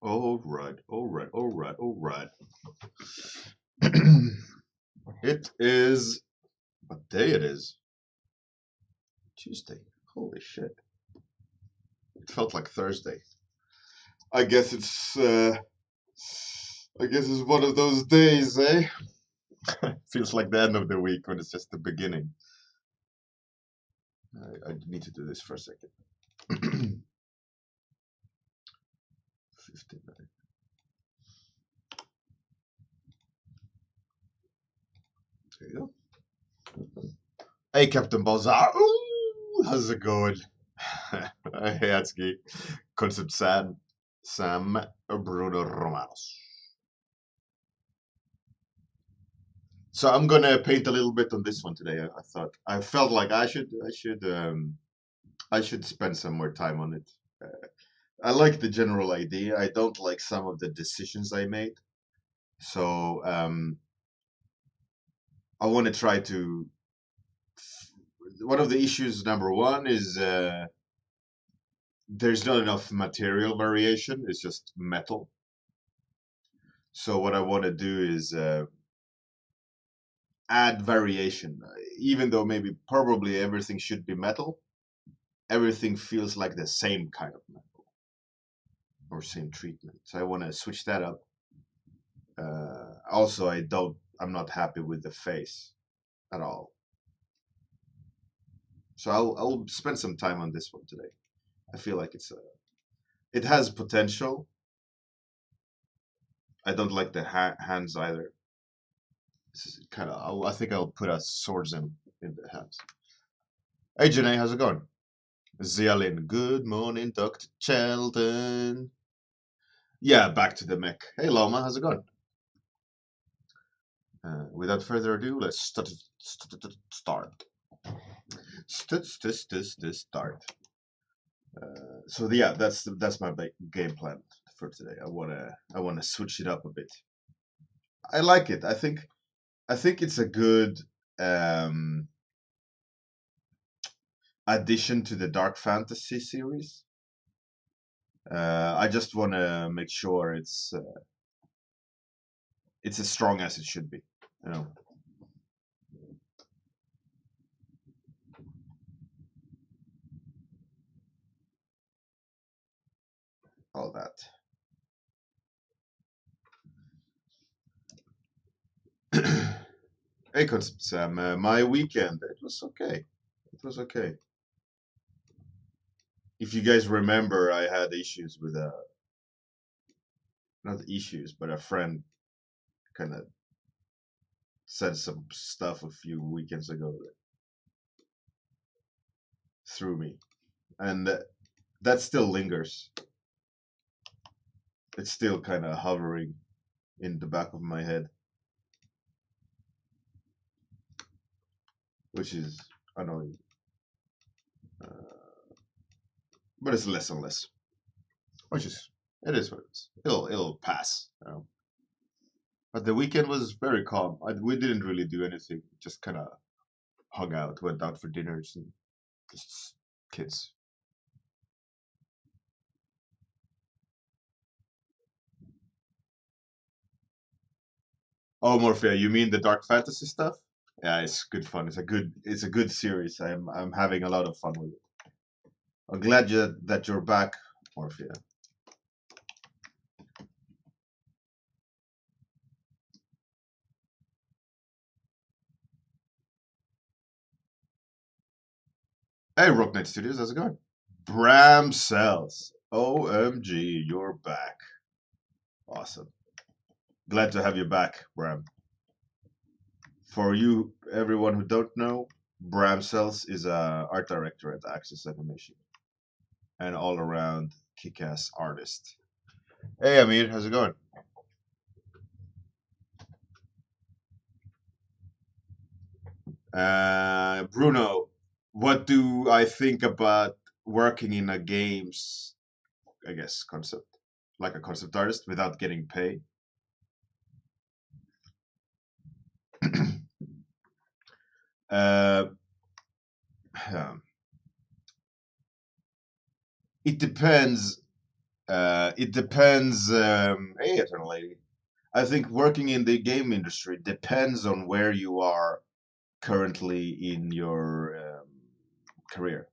All right, all right, all right, all right. It is what day it is? Tuesday. Holy shit! It felt like Thursday. I guess it's. I guess it's one of those days, eh? Feels like the end of the week when it's just the beginning. I need to do this for a second. 59. There you go. Hey, Captain Balzar. Ooh, how's it going? Hey, Atski. Concept Sam Bruno Romanos. So I'm gonna paint a little bit on this one today. I felt like I should spend some more time on it. I like the general idea. I don't like some of the decisions I made. So I want to try to. One of the issues, number one, is there's not enough material variation. It's just metal. So what I want to do is add variation. Even though maybe probably everything should be metal, everything feels like the same kind of metal or same treatment. So I want to switch that up. Also, I'm not happy with the face at all. So I'll spend some time on this one today. I feel like it has potential. I don't like the hands either. This is kind of. I think I'll put a swords in the hands. Hey Janae, how's it going? Zialin, good morning, Dr. Sheldon. Yeah, back to the mech. Hey Loma, how's it going? Without further ado, let's start. Start. So yeah, that's my game plan for today. I wanna switch it up a bit. I like it. I think it's a good um, addition to the dark fantasy series. I just want to make sure it's as strong as it should be. You know, all that. Hey, Concept Sam. My weekend, it was okay. It was okay. If you guys remember, I had issues with not issues, but a friend kind of said some stuff a few weekends ago that threw me, and that still lingers. It's still kind of hovering in the back of my head, which is annoying. But it's less and less, which is it is what it is. It'll pass. You know? But the weekend was very calm. We didn't really do anything. Just kind of hung out, went out for dinners, and just kids. Oh, Morphea, you mean the dark fantasy stuff? Yeah, it's good fun. It's a good series. I'm having a lot of fun with it. I'm glad that you're back, Morphea. Hey, Rocknet Studios, how's it going? Bram Cells. OMG, you're back. Awesome. Glad to have you back, Bram. For you, everyone who don't know, Bram Cells is a art director at Axis Animation, and all-around kick-ass artist. Hey, Amir, how's it going? Bruno, what do I think about working in a games, I guess, concept, like a concept artist without getting paid? uh, it depends It depends. Hey, Eternal Lady. I think working in the game industry depends on where you are currently in your career.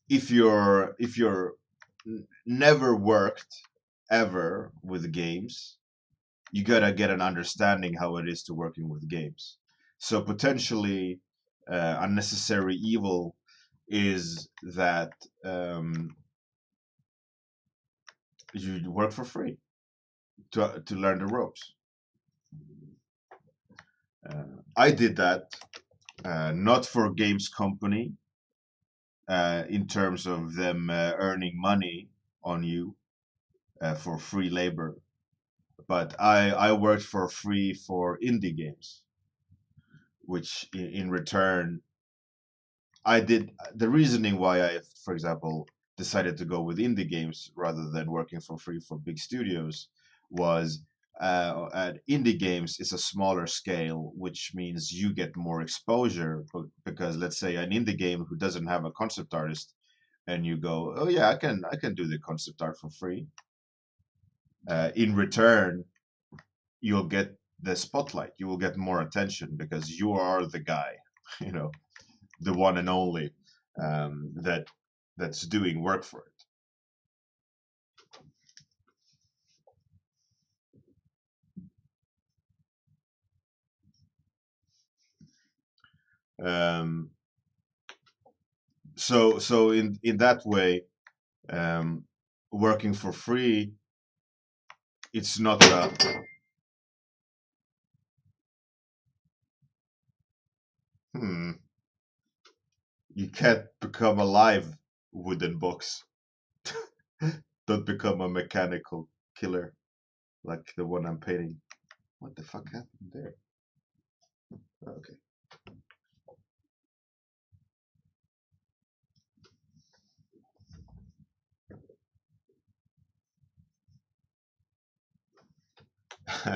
If you're never worked ever with games, you gotta get an understanding how it is to working with games. So potentially, unnecessary evil is that you work for free to learn the ropes. I did that, not for games company, in terms of them earning money on you for free labor, but I worked for free for indie games, which in return I did. The reasoning why I, for example, decided to go with indie games rather than working for free for big studios was, at indie games is a smaller scale, which means you get more exposure. Because let's say an indie game who doesn't have a concept artist, and you go, oh yeah, I can do the concept art for free. In return, you'll get the spotlight. You will get more attention because you are the guy, you know, the one and only, that's doing work for it. So in that way, um, working for free, it's not a hmm. You can't become a live wooden box. Don't become a mechanical killer like the one I'm painting. What the fuck happened there? Okay.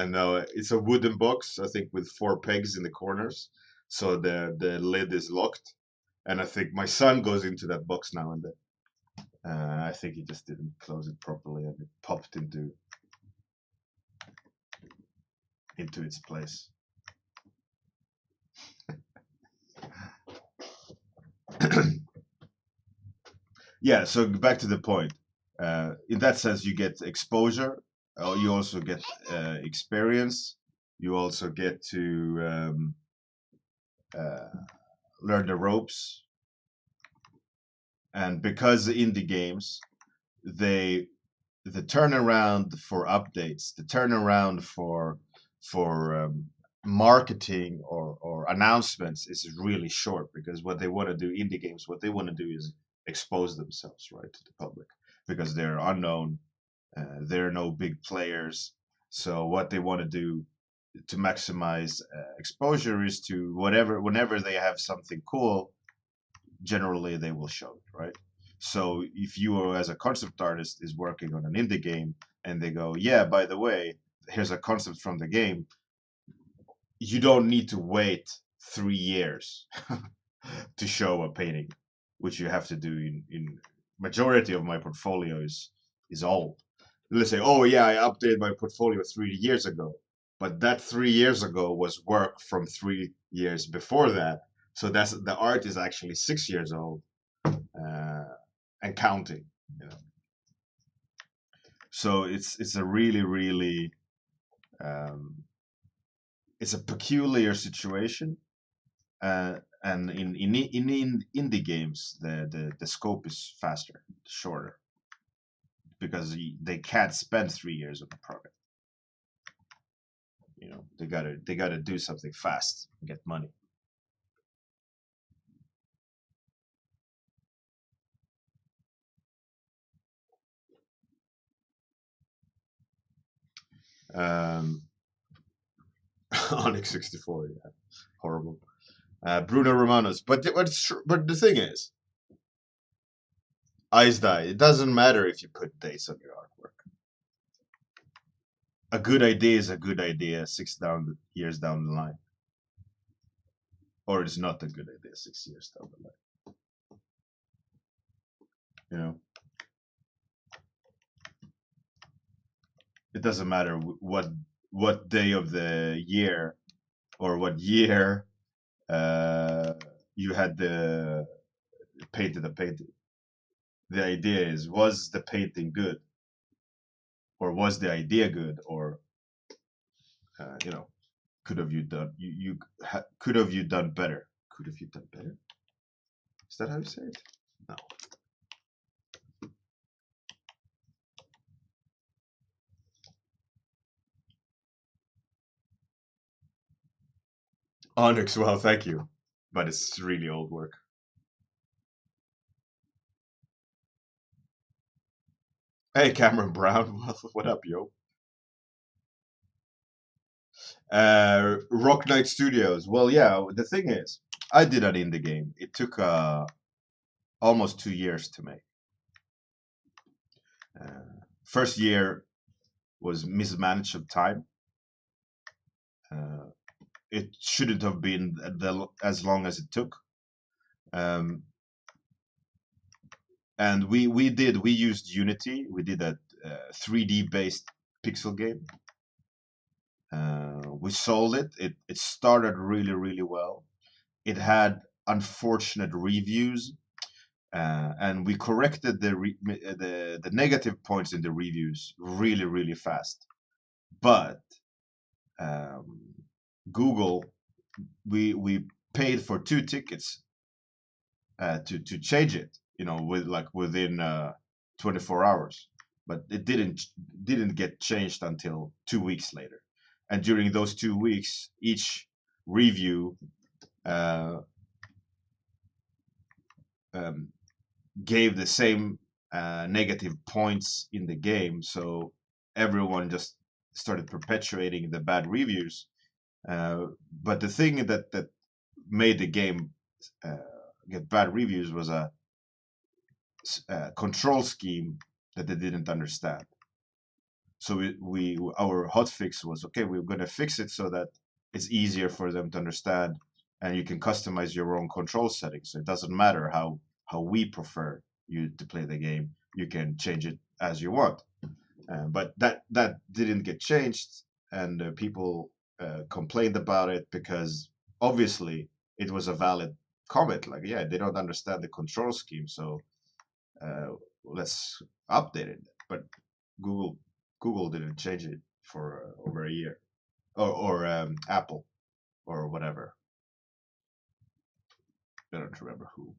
No, it's a wooden box, I think, with four pegs in the corners, so the lid is locked. And I think my son goes into that box now and then. I think he just didn't close it properly, and it popped into its place. Yeah. So back to the point. In that sense, you get exposure. You also get experience. You also get to uh, learn the ropes. And because indie games, they the turnaround for updates, the turnaround for marketing or announcements is really short, because what they want to do, indie games, what they want to do is expose themselves, right, to the public, because they're unknown, they're no big players. So what they want to do to maximize exposure is to whenever they have something cool, generally they will show it, right? So if you are, as a concept artist, is working on an indie game, and they go, yeah, by the way, here's a concept from the game, you don't need to wait 3 years to show a painting, which you have to do in majority of my portfolio is old. Let's say, oh yeah, I updated my portfolio 3 years ago, but that 3 years ago was work from 3 years before that. So that's the art is actually 6 years old, uh, and counting. You know, so it's a really um, it's a peculiar situation. And in indie games, the scope is faster, shorter, because they can't spend 3 years on a project. You know, they gotta do something fast and get money. Um, Onyx 64, yeah, horrible. Bruno Romanos, but the thing is, eyes die. It doesn't matter if you put dates on your artwork. A good idea is a good idea 6 years down the line, or it's not a good idea 6 years down the line. You know. it doesn't matter what day of the year or what year you had the painted the painting. The idea is, was the painting good, or was the idea good, or you know, could have you done could have you done better? Could have you done better? Is that how you say it? No. Onyx, well, thank you, but it's really old work. Hey, Cameron Brown, what up, yo? Rock Knight Studios. Well, yeah, the thing is, I did an indie game. It took almost 2 years to make. First year was mismanaged of time. Uh, it shouldn't have been as long as it took. Um, and we used Unity. We did a 3D based pixel game. We sold it. It started really well. It had unfortunate reviews, and we corrected the negative points in the reviews really fast. But um, Google, we paid for 2 tickets to change it, within 24 hours, but it didn't get changed until 2 weeks later. And during those 2 weeks, each review uh, um, gave the same negative points in the game, so everyone just started perpetuating the bad reviews. But the thing that made the game uh, get bad reviews was a control scheme that they didn't understand. So our hotfix was, okay, we're going to fix it so that it's easier for them to understand, and you can customize your own control settings. So it doesn't matter how we prefer you to play the game. You can change it as you want. But that didn't get changed, and people complained about it because obviously it was a valid comment. Like, yeah, they don't understand the control scheme, so let's update it. But Google Google didn't change it for over a year, or Apple or whatever. I don't remember who.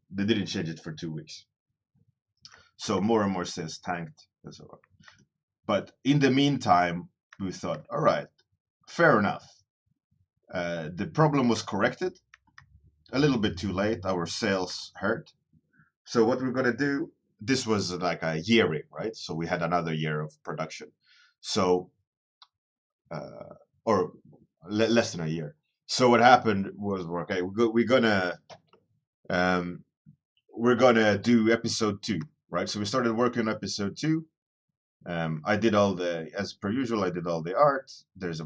They didn't change it for 2 weeks. So more and more sales tanked and so on. But in the meantime, we thought, all right, fair enough. The problem was corrected a little bit too late. Our sales hurt. So what we're gonna do? This was like a year in, right? So we had another year of production. So, or less than a year. So what happened was, okay, um, we're gonna do episode 2, right? So we started working on episode 2. I did as per usual, I did all the art.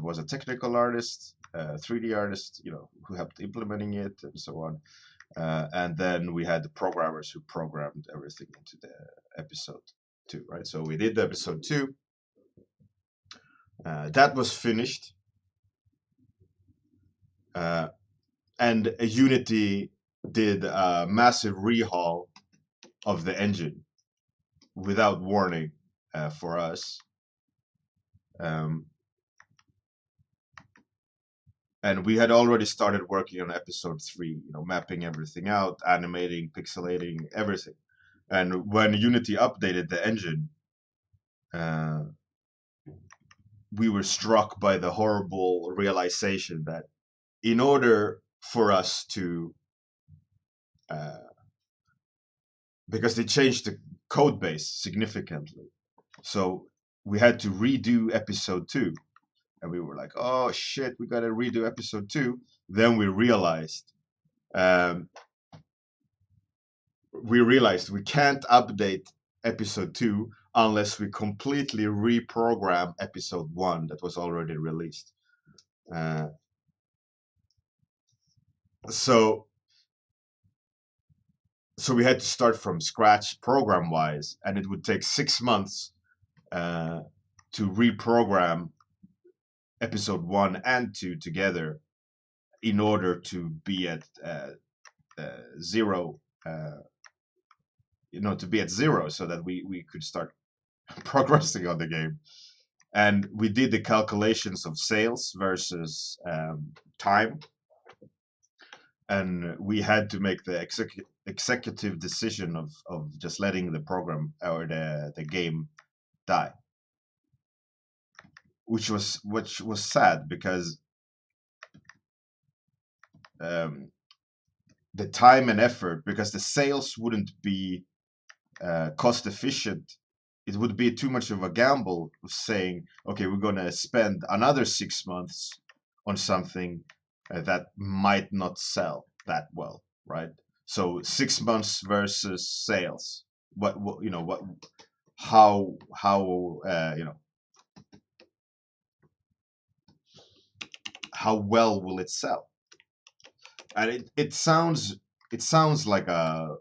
Was a technical artist, 3D artist, who helped implementing it and so on. And then we had the programmers who programmed everything into the episode 2, right? So we did the episode 2. That was finished. And Unity did a massive rehaul of the engine without warning for us. And we had already started working on episode 3, mapping everything out, animating, pixelating, everything. And when Unity updated the engine, we were struck by the horrible realization that in order for us to, because they changed the code base significantly, so we had to redo episode 2. And we were like, oh shit, we gotta redo episode 2. Then we realized we can't update episode 2 unless we completely reprogram episode 1 that was already released. So we had to start from scratch program wise, and it would take 6 months to reprogram episode 1 and 2 together in order to be at zero, to be at zero, so that we could start progressing on the game. And we did the calculations of sales versus time, and we had to make the executive decision of just letting the program or the game die, which was sad, because um, the time and effort, because the sales wouldn't be cost efficient. It would be too much of a gamble of saying, okay, we're going to spend another 6 months on something that might not sell that well, right? So 6 months versus sales. What you know what how how well will it sell? And it sounds like a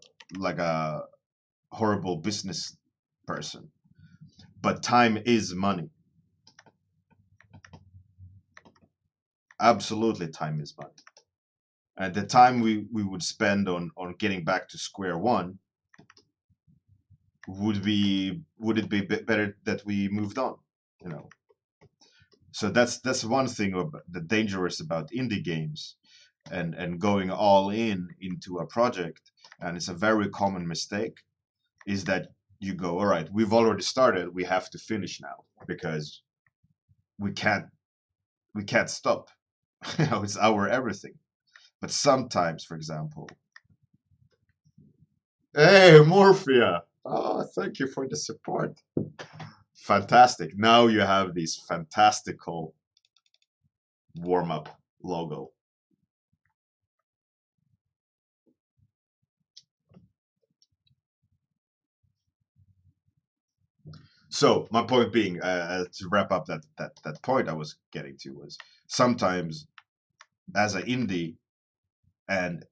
horrible business person, but time is money. Absolutely, time is money. And the time we would spend on getting back to square one, would it be better that we moved on? You know. So that's one thing the dangerous about indie games, and going all in into a project, and it's a very common mistake, is that you go, all right, we've already started, we have to finish now, because we can't stop. It's our everything. But sometimes, for example, hey, Morphia, oh, thank you for the support. Fantastic. Now you have this fantastical warm up logo. So my point being, to wrap up that point I was getting to, was sometimes as an indie, and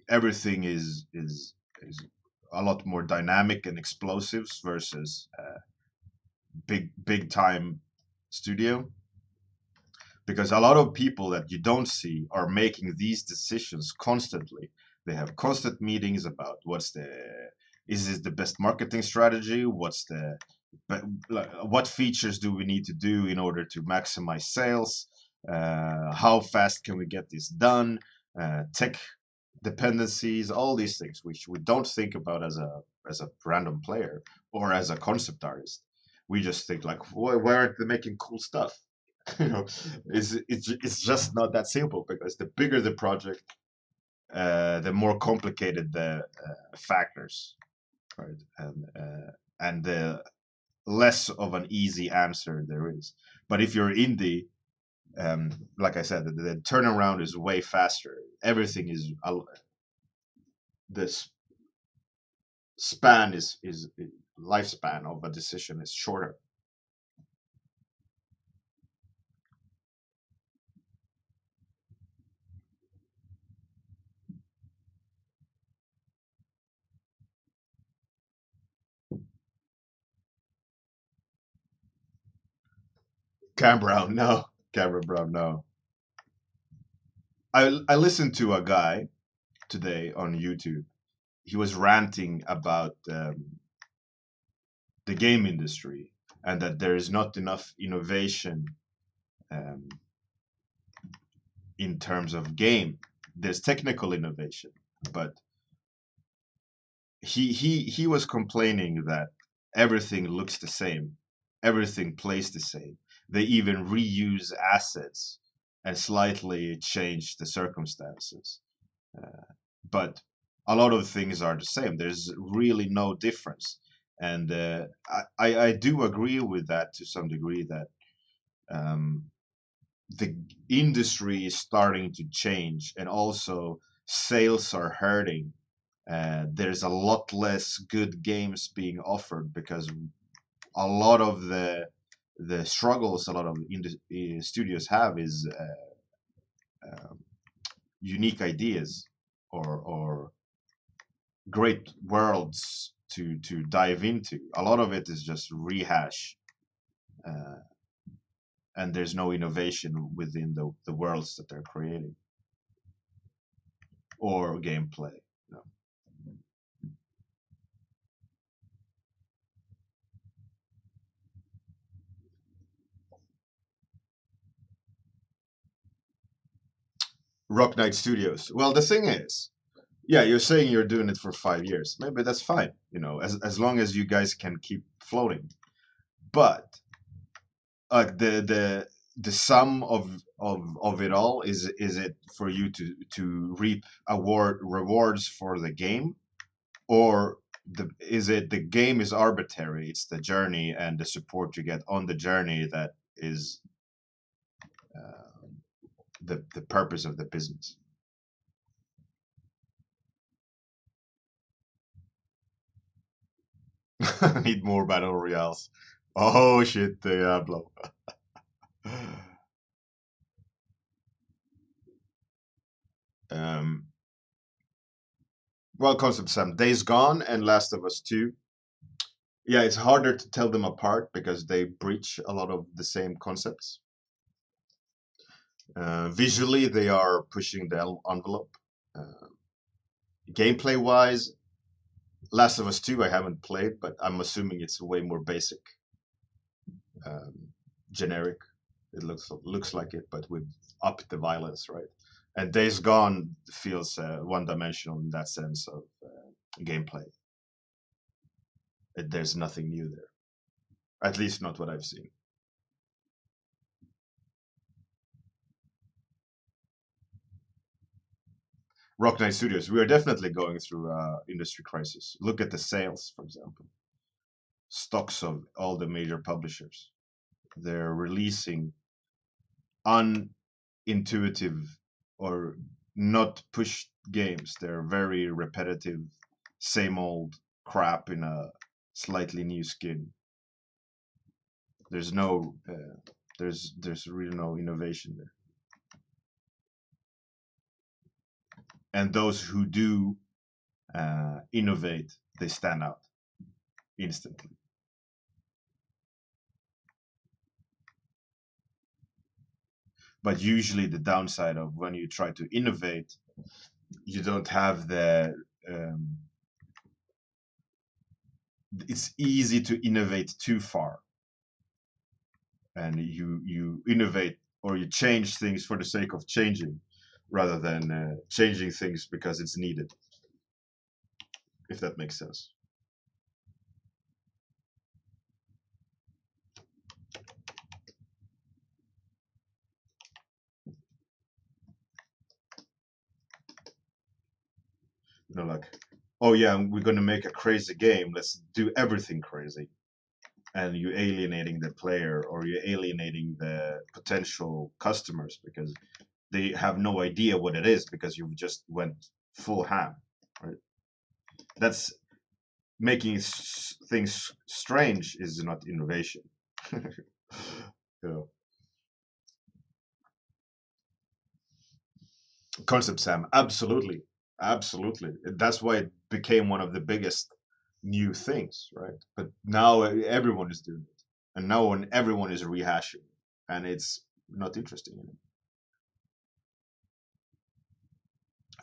everything is a lot more dynamic and explosives versus big time studio, because a lot of people that you don't see are making these decisions constantly. They have constant meetings about is this the best marketing strategy? What features do we need to do in order to maximize sales? How fast can we get this done? Tech dependencies, all these things which we don't think about as a random player or as a concept artist. We just think like, why aren't they making cool stuff? you know, it's just not that simple, because the bigger the project, the more complicated the factors, right? And the less of an easy answer there is. But if you're indie, like I said, the turnaround is way faster. Everything is this span is lifespan of a decision is shorter. Cam Brown, no. Cameron Brown, no. I listened to a guy today on YouTube. He was ranting about the game industry, and that there is not enough innovation um, in terms of game. There's technical innovation, but he was complaining that everything looks the same, everything plays the same. They even reuse assets and slightly change the circumstances, but a lot of things are the same. There's really no difference, and I do agree with that to some degree, that um, the industry is starting to change, and also sales are hurting. There's a lot less good games being offered, because a lot of the struggles a lot of studios have is um, unique ideas, or great worlds to dive into. A lot of it is just rehash, and there's no innovation within the worlds that they're creating or gameplay. No. Rock Knight Studios. Well, the thing is, yeah, you're saying you're doing it for 5 years. Maybe that's fine, as long as you guys can keep floating. But the sum of it all is it for you to reap rewards for the game, or is it the game is arbitrary? It's the journey and the support you get on the journey that is the purpose of the business. Need more battle royales. Oh shit, Diablo. um, well, concept Sam, Days Gone and Last of Us 2. Yeah, it's harder to tell them apart because they breach a lot of the same concepts. Visually, they are pushing the envelope. Gameplay wise, Last of Us 2 I haven't played, but I'm assuming it's way more basic, generic. It looks like it, but with upped the violence, right? And Days Gone feels one-dimensional in that sense of gameplay. There's nothing new there, at least not what I've seen. Rock Knight Studios, we are definitely going through industry crisis. Look at the sales, for example. Stocks of all the major publishers. They're releasing unintuitive or not pushed games. They're very repetitive, same old crap in a slightly new skin. There's no, there's really no innovation there. And those who do innovate, they stand out instantly. But usually the downside of when you try to innovate, you don't have it's easy to innovate too far, and you innovate or you change things for the sake of changing rather than changing things because it's needed, if that makes sense. Like, oh yeah, we're going to make a crazy game, let's do everything crazy, and you're alienating the player or you're alienating the potential customers because they have no idea what it is because you've just went full ham, right? That's making things strange is not innovation. Yeah. Concept Sam, absolutely, absolutely. That's why it became one of the biggest new things, right? But now everyone is doing it, and now everyone is rehashing, and it's not interesting anymore.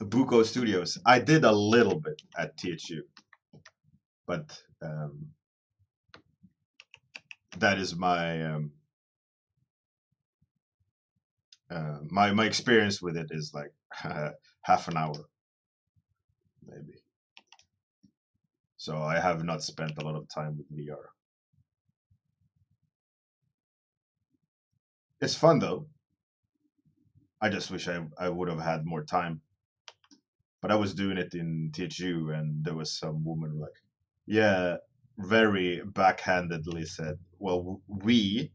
Buko Studios, I did a little bit at THU, but that is my experience with it is like half an hour, maybe. So I have not spent a lot of time with VR. It's fun though. I just wish I would have had more time. But I was doing it in THU, and there was some woman like, yeah, very backhandedly said, "Well, we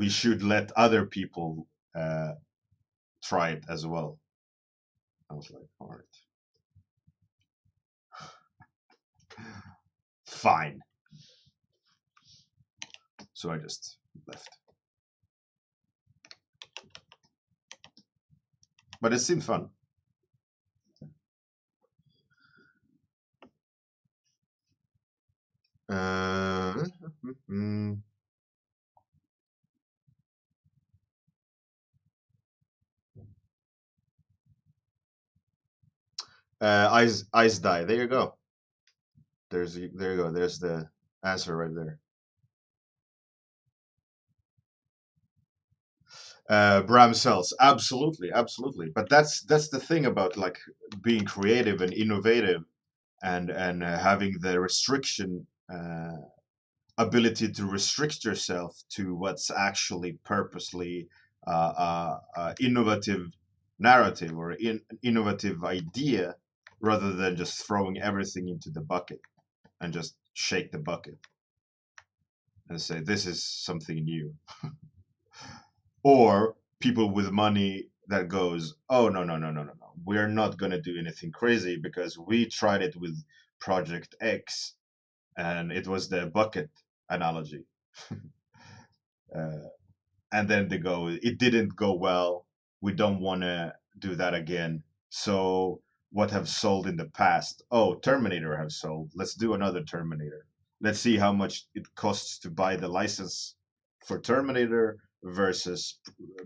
should let other people try it as well." I was like, all right, fine. So I just left. But it seemed fun. Mm, eyes die. There you go. There you go. There's the answer right there. Bram cells, absolutely, absolutely. But that's the thing about like being creative and innovative and having the restriction ability to restrict yourself to what's actually purposely innovative narrative or innovative idea rather than just throwing everything into the bucket and just shake the bucket and say this is something new, or people with money that goes, oh no, we're not going to do anything crazy because we tried it with project X and it was the bucket analogy. uh, and then they go, it didn't go well, we don't want to do that again. So what have sold in the past? Oh, Terminator have sold, let's do another Terminator. Let's see how much it costs to buy the license for Terminator versus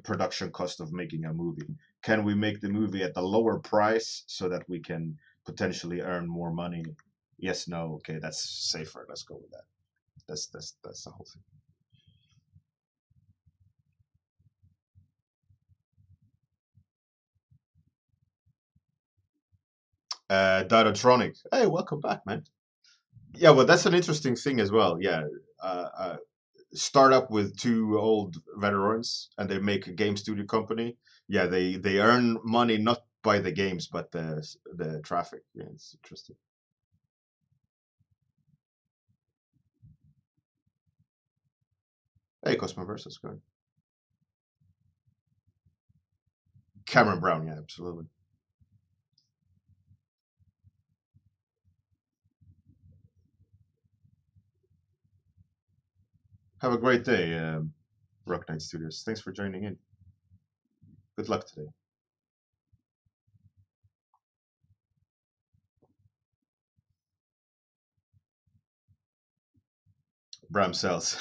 production cost of making a movie. Can we make the movie at the lower price so that we can potentially earn more money? Yes, no, okay, that's safer, let's go with that. That's the whole thing. Dinotronic. Hey, welcome back, man. Yeah, well, that's an interesting thing as well. Yeah, start up with two old veterans, and they make a game studio company. Yeah, they earn money not by the games, but the traffic. Yeah, it's interesting. Hey, Cosmoverse, that's good. Cameron Brown. Yeah, absolutely. Have a great day, Rock Knight Studios. Thanks for joining in. Good luck today. Bram Cells.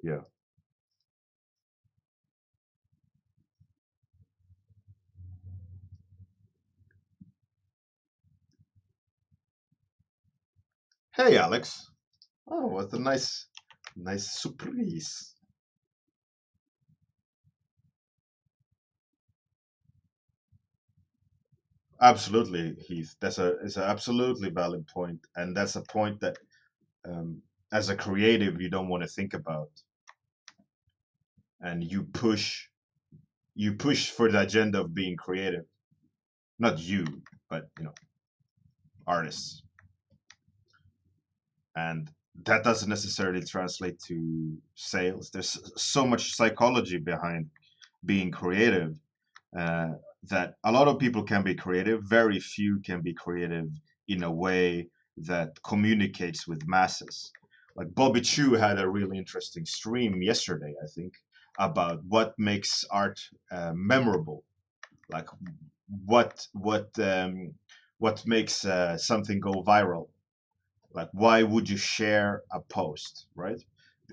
Yeah. Hey, Alex. Oh, what a nice surprise. Absolutely, Heath. That's a is an absolutely valid point, and that's a point that, um, as a creative, you don't want to think about, and you push for the agenda of being creative. Not you, but artists, and that doesn't necessarily translate to sales. There's so much psychology behind being creative, uh, that a lot of people can be creative. Very few can be creative in a way that communicates with masses. Like Bobby Chu had a really interesting stream yesterday, I think, about what makes art memorable. Like what makes something go viral. Like why would you share a post, right?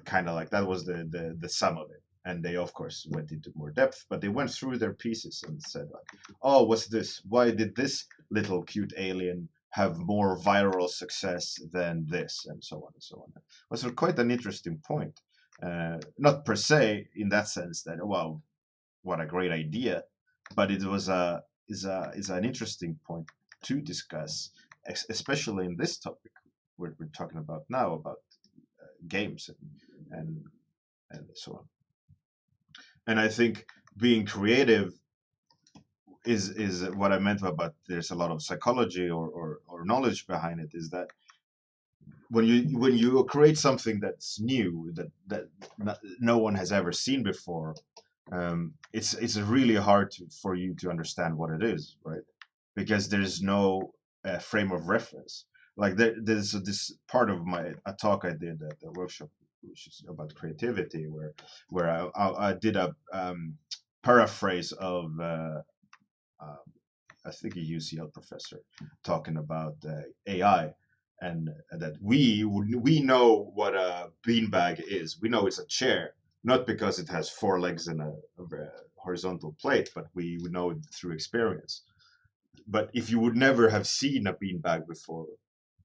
Kind of like that was the sum of it. And they of course went into more depth, but they went through their pieces and said like, oh, what's this, why did this little cute alien have more viral success than this, and so on and so on. It was quite an interesting point. Not per se in that sense that, wow, what a great idea, but it was a is an interesting point to discuss, especially in this topic we're talking about now, about games and and so on. And I think being creative is what I meant about there's a lot of psychology or knowledge behind it. Is that when you create something that's new that no one has ever seen before, it's really hard for you to understand what it is, right? Because there's no frame of reference. Like there's this part of my a talk I did at the workshop, which is about creativity, where I did a paraphrase of uh, I think a UCL professor talking about AI, and that we know what a beanbag is. We know it's a chair, not because it has four legs and a horizontal plate, but we know it through experience. But if you would never have seen a beanbag before,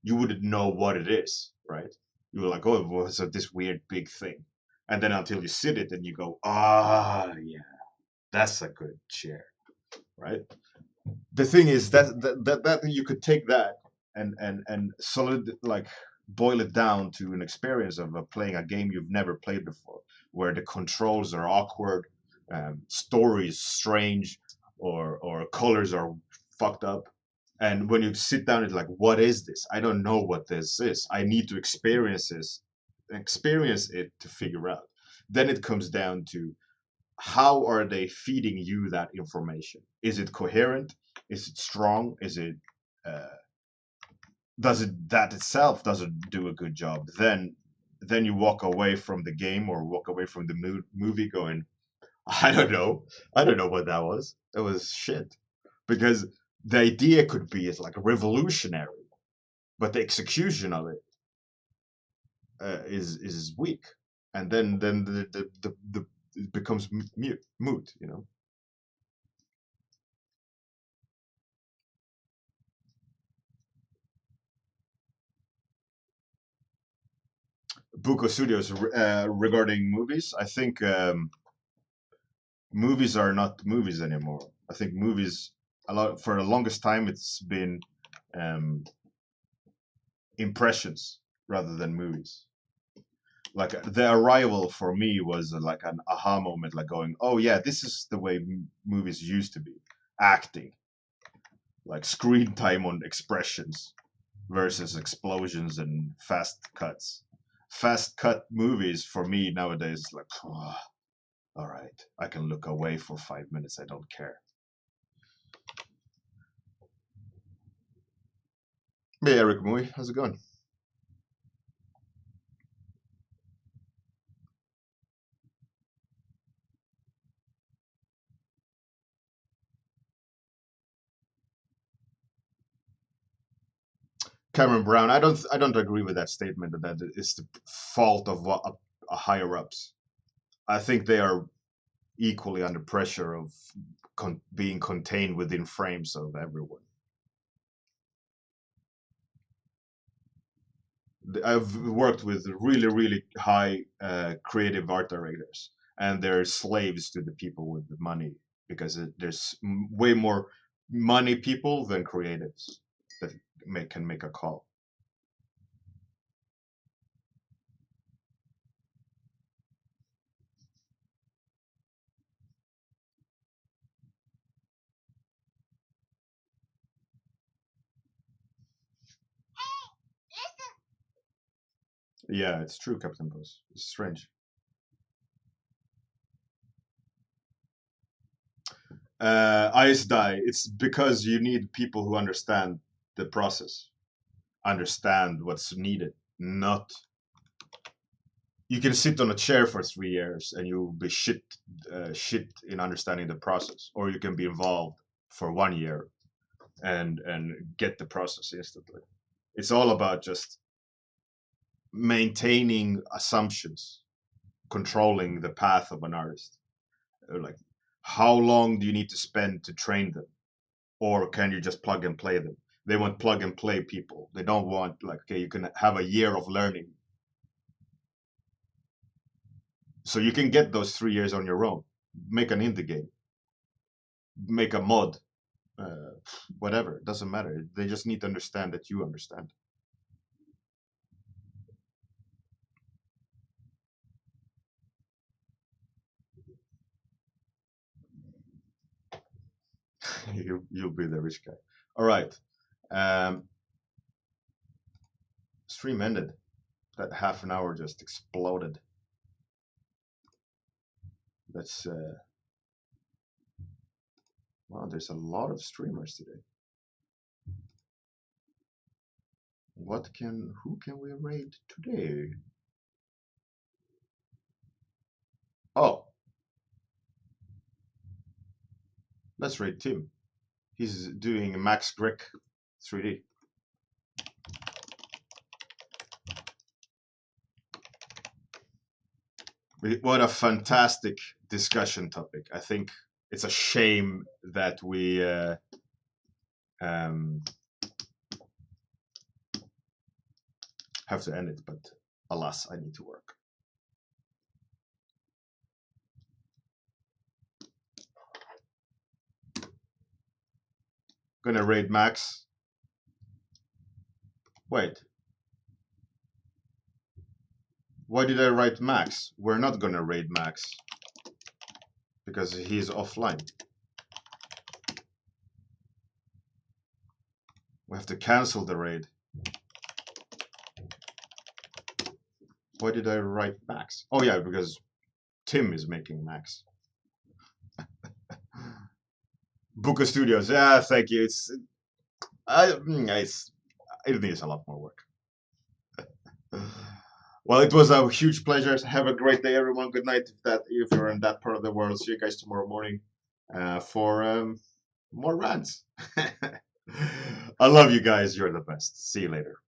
you wouldn't know what it is, right? You were like, oh, it was this weird big thing. And then until you sit it and you go, ah, yeah, that's a good chair, right? The thing is that you could take that and solid like boil it down to an experience of playing a game you've never played before, where the controls are awkward, stories strange, or colors are fucked up. And when you sit down, it's like, what is this? I don't know what this is. I need to experience it to figure out. Then it comes down to, how are they feeding you that information? Is it coherent? Is it strong? Is it uh, does it that itself doesn't do a good job? Then you walk away from the game or walk away from the movie going, I don't know what that was. It was shit, because the idea could be it's like revolutionary, but the execution of it is weak, and then the it becomes moot, you know. Buko Studios regarding movies. I think movies are not movies anymore. I think movies, a lot for the longest time it's been um, impressions rather than movies. Like the Arrival for me was like an aha moment, like going, oh yeah, this is the way movies used to be, acting, like screen time on expressions versus explosions and fast cuts. Fast cut movies for me nowadays, like, oh, all right, I can look away for 5 minutes. I don't care. Hey, Eric Mui, how's it going? Cameron Brown, I don't agree with that statement that it's the fault of higher ups. I think they are equally under pressure of being contained within frames of everyone. I've worked with really high creative art directors, and they're slaves to the people with the money, because there's way more money people than creatives that can make a call. Yeah, it's true, Captain Puss. It's strange. Ice die. It's because you need people who understand the process, understand what's needed. Not you can sit on a chair for 3 years and you'll be shit in understanding the process, or you can be involved for 1 year and get the process instantly. It's all about just maintaining assumptions, controlling the path of an artist. Like, how long do you need to spend to train them, or can you just plug and play them? They want plug and play people. They don't want, like, okay, you can have a year of learning, so you can get those 3 years on your own. Make an indie game, make a mod, uh, whatever. It doesn't matter. They just need to understand that you understand. You'll be the rich guy. All right. Um, stream ended. That half an hour just exploded. That's wow. There's a lot of streamers today. Who can we raid today? Oh, let's raid Tim. He's doing Max Grick 3D. What a fantastic discussion topic. I think it's a shame that we have to end it, but alas, I need to work. Gonna raid Max. Wait. Why did I write Max? We're not gonna raid Max because he's offline. We have to cancel the raid. Why did I write Max? Oh yeah, because Tim is making Max. Buka Studios. Yeah, thank you. It needs a lot more work. Well, it was a huge pleasure. Have a great day, everyone. Good night if you're in that part of the world. See you guys tomorrow morning for more rants. I love you guys. You're the best. See you later.